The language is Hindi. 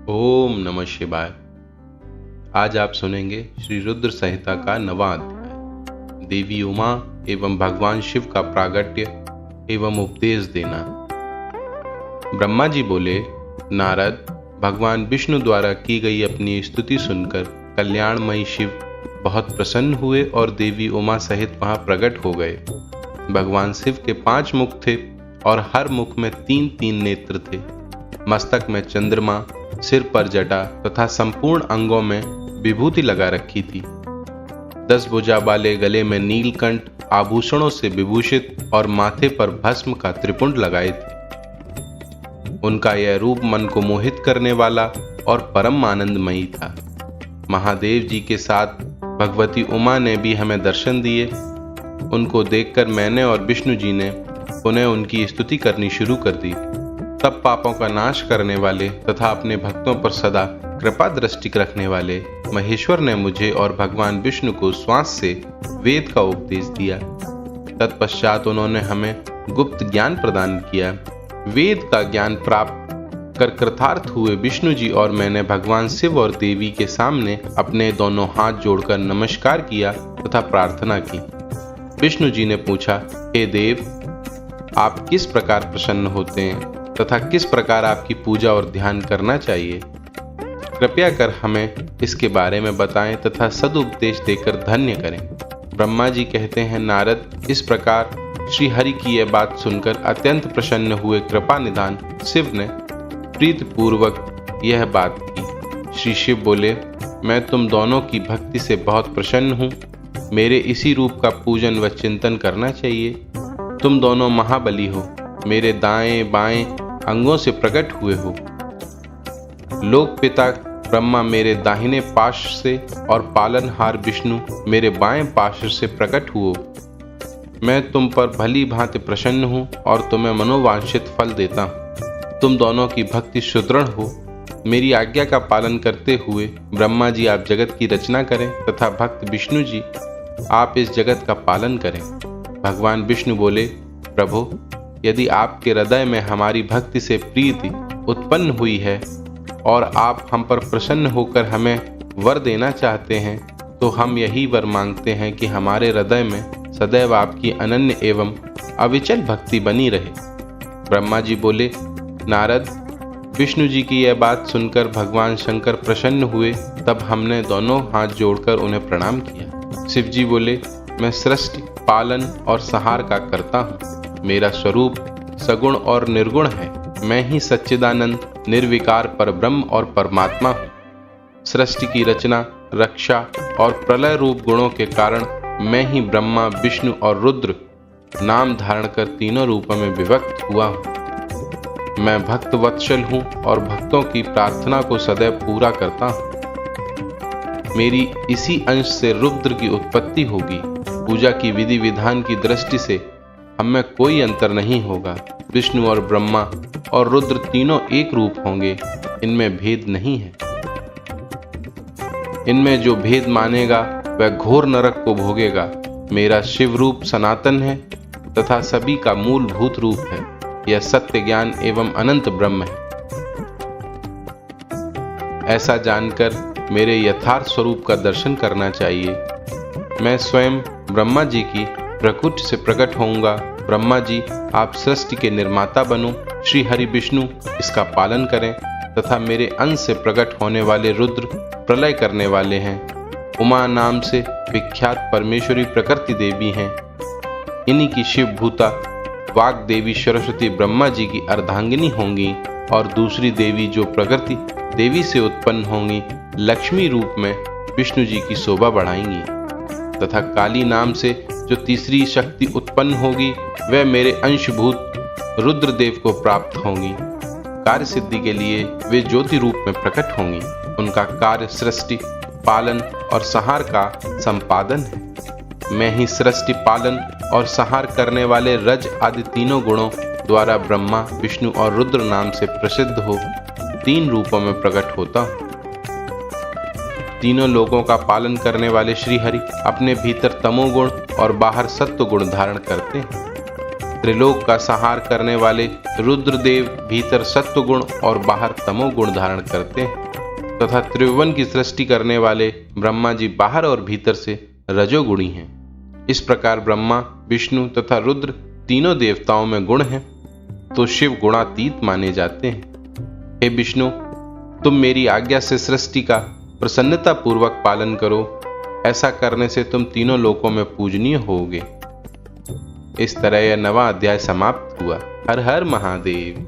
ओम नमः शिवाय। आज आप सुनेंगे श्री रुद्र संहिता का 9वां अध्याय, देवी उमा एवं भगवान शिव का प्रागट्य एवं उपदेश देना। ब्रह्मा जी बोले, नारद, भगवान विष्णु द्वारा की गई अपनी स्तुति सुनकर कल्याणमयी शिव बहुत प्रसन्न हुए और देवी उमा सहित वहां प्रकट हो गए। भगवान शिव के 5 मुख थे और हर मुख में 3-3 नेत्र थे। मस्तक में चंद्रमा, सिर पर जटा तथा संपूर्ण अंगों में विभूति लगा रखी थी। 10 भुजा वाले गले में नीलकंठ आभूषणों से विभूषित और माथे पर भस्म का त्रिपुंड लगाए थे। उनका यह रूप मन को मोहित करने वाला और परम आनंदमयी था। महादेव जी के साथ भगवती उमा ने भी हमें दर्शन दिए। उनको देखकर मैंने और विष्णु जी ने पुनः उनकी स्तुति करनी शुरू कर दी। तब पापों का नाश करने वाले तथा अपने भक्तों पर सदा कृपा दृष्टि रखने वाले महेश्वर ने मुझे और भगवान विष्णु को श्वास से वेद का उपदेश दिया। तत्पश्चात उन्होंने हमें गुप्त ज्ञान प्रदान किया। वेद का ज्ञान प्राप्त कर कृतार्थ हुए विष्णु जी और मैंने भगवान शिव और देवी के सामने अपने दोनों हाथ जोड़कर नमस्कार किया तथा प्रार्थना की। विष्णु जी ने पूछा, हे देव, आप किस प्रकार प्रसन्न होते हैं तथा किस प्रकार आपकी पूजा और ध्यान करना चाहिए? कृपया कर हमें इसके बारे में बताएं तथा सदुपदेश देकर धन्य करें। ब्रह्मा जी कहते हैं, नारद, इस प्रकार श्री हरि की यह बात सुनकर अत्यंत प्रसन्न हुए कृपा निधान शिव ने प्रीतिपूर्वक यह बात की। श्री शिव बोले, मैं तुम दोनों की भक्ति से बहुत प्रसन्न हूँ। मेरे इसी रूप का पूजन व चिंतन करना चाहिए। तुम दोनों महाबली हो, मेरे दाएं बाएं अंगों से प्रकट हुए हो। लोक पिता ब्रह्मा मेरे दाहिने पार्श्व से और पालनहार विष्णु मेरे बाएं पार्श्व से प्रकट हुए। मैं तुम पर भली भांति प्रसन्न हूँ और तुम्हें मनोवांछित फल देता हूँ। तुम दोनों की भक्ति सुदृढ़ हो। मेरी आज्ञा का पालन करते हुए ब्रह्मा जी आप जगत की रचना करें तथा भक्त विष्णु जी आप इस जगत का पालन करें। भगवान विष्णु बोले, प्रभु, यदि आपके हृदय में हमारी भक्ति से प्रीति उत्पन्न हुई है और आप हम पर प्रसन्न होकर हमें वर देना चाहते हैं, तो हम यही वर मांगते हैं कि हमारे हृदय में सदैव आपकी अनन्य एवं अविचल भक्ति बनी रहे। ब्रह्मा जी बोले, नारद, विष्णु जी की यह बात सुनकर भगवान शंकर प्रसन्न हुए। तब हमने दोनों हाथ जोड़कर उन्हें प्रणाम किया। शिव जी बोले, मैं सृष्टि, पालन और संहार का करता हूँ। मेरा स्वरूप सगुण और निर्गुण है। मैं ही सच्चिदानंद निर्विकार पर ब्रह्म और परमात्मा हूँ। सृष्टि की रचना, रक्षा और प्रलय रूप गुणों के कारण मैं ही ब्रह्मा, विष्णु और रुद्र नाम धारण कर तीनों रूपों में विभक्त हुआ हूँ। मैं भक्त वत्सल हूँ और भक्तों की प्रार्थना को सदैव पूरा करता हूँ। मेरी इसी अंश से रुद्र की उत्पत्ति होगी। पूजा की विधि विधान की दृष्टि से हमें कोई अंतर नहीं होगा। विष्णु और ब्रह्मा और रुद्र तीनों एक रूप होंगे। इनमें भेद नहीं है। इनमें जो भेद मानेगा वह घोर नरक को भोगेगा। मेरा शिव रूप सनातन है तथा सभी का मूलभूत रूप है। यह सत्य ज्ञान एवं अनंत ब्रह्म है। ऐसा जानकर मेरे यथार्थ स्वरूप का दर्शन करना चाहिए। मैं स्वयं ब्रह्मा जी की प्रकृति से प्रकट होऊंगा। ब्रह्मा जी, आप सृष्टि के निर्माता बनो। श्री हरि विष्णु इसका पालन करें तथा मेरे अंश से प्रकट होने वाले रुद्र प्रलय करने वाले हैं। उमा नाम से विख्यात परमेश्वरी प्रकृति देवी हैं। इन्हीं की शिव भूता वाग देवी सरस्वती ब्रह्मा जी की अर्धांगिनी होंगी और दूसरी देवी जो प्रकृति देवी से उत्पन्न होंगी लक्ष्मी रूप में विष्णु जी की शोभा बढ़ाएंगी तथा काली नाम से जो तीसरी शक्ति उत्पन्न होगी वह मेरे अंशभूत रुद्रदेव को प्राप्त होंगी। कार्य सिद्धि के लिए वे ज्योति रूप में प्रकट होंगी। उनका कार्य सृष्टि, पालन और संहार का संपादन है। मैं ही सृष्टि, पालन और संहार करने वाले रज आदि तीनों गुणों द्वारा ब्रह्मा, विष्णु और रुद्र नाम से प्रसिद्ध हो 3 रूपों में प्रकट होता हूँ। तीनों लोगों का पालन करने वाले श्री हरि अपने भीतर तमोगुण और बाहर सत्व गुण धारण करते हैं। त्रिलोक का संहार करने वाले रुद्रदेव भीतर सत्व गुण और बाहर तमो गुण धारण करते हैं तथा त्रिभुवन की सृष्टि करने वाले ब्रह्मा जी बाहर और भीतर से रजोगुणी हैं। इस प्रकार ब्रह्मा, विष्णु तथा रुद्र तीनों देवताओं में गुण हैं, तो शिव गुणातीत माने जाते हैं। हे विष्णु, तुम मेरी आज्ञा से सृष्टि का प्रसन्नता पूर्वक पालन करो। ऐसा करने से तुम तीनों लोकों में पूजनीय होगे। इस तरह यह 9वां अध्याय समाप्त हुआ। हर हर महादेव।